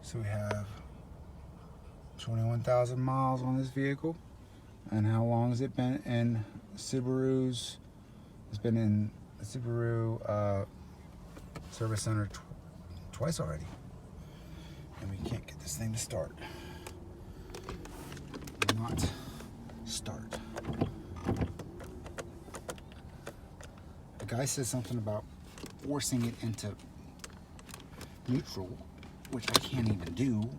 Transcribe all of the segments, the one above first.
So we have 21,000 miles on this vehicle. And how long has it been in Subaru's? It's been in the Subaru service center twice already. And we can't get this thing to start. Will not start. The guy says something about forcing it into neutral, which I can't even do.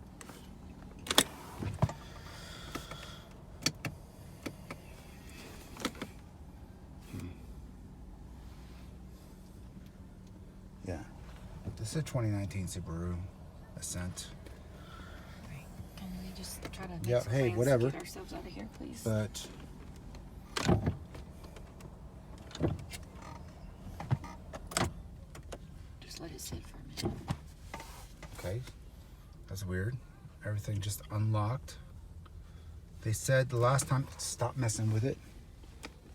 Yeah, this is a 2019 Subaru Ascent. Right. Can we just try to make Yeah, some hey, plans whatever. to get ourselves out of here, please? But Just let it sit for a minute. okay, that's weird. Everything just unlocked. They said the last time, stop messing with it.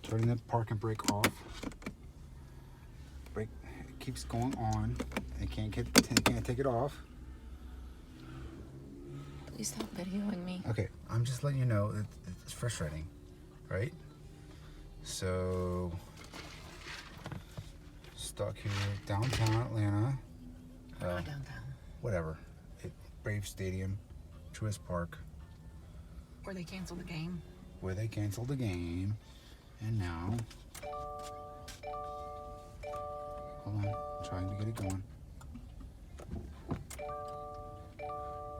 Turning the parking brake off. Brake, it keeps going on. They can't take it off. Please stop videoing me. Okay, I'm just letting you know that it's frustrating, right? So, stuck here, downtown Atlanta. We're not downtown. Whatever. Brave Stadium, Truist Park, Or they canceled the game. where they canceled the game. And now, hold on, I'm trying to get it going.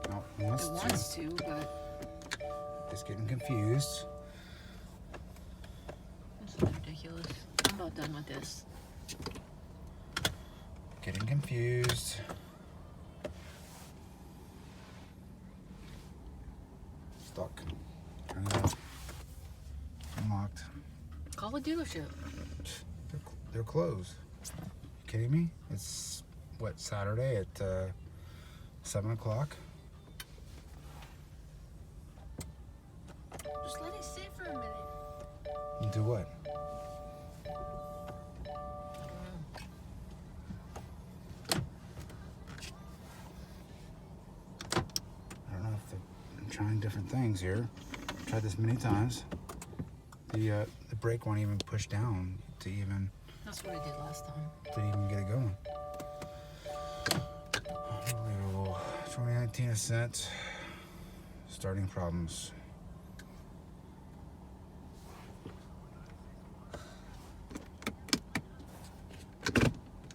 No, it It wants wants to, but Just getting confused. this is ridiculous. I'm about done with this. Getting confused. Stuck. Turn it off. Unlocked. Call a dealership. They're closed. You kidding me? It's what, Saturday at 7 o'clock? Just let it sit for a minute. And do what? I don't know if I'm trying different things here. Tried this many times. The brake won't even push down to even That's what I did last time. get it going. Unbelievable. 2019 Ascent. Starting problems.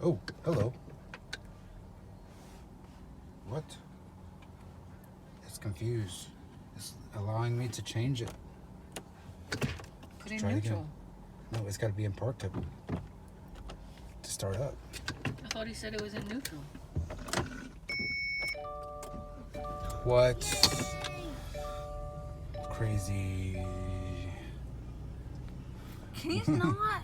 Oh, hello. What? It's confused. It's allowing me to change it. Put in Try it neutral. again. No, it's got to be in park to start up. I thought he said it was in neutral. What? Crazy. Can you not?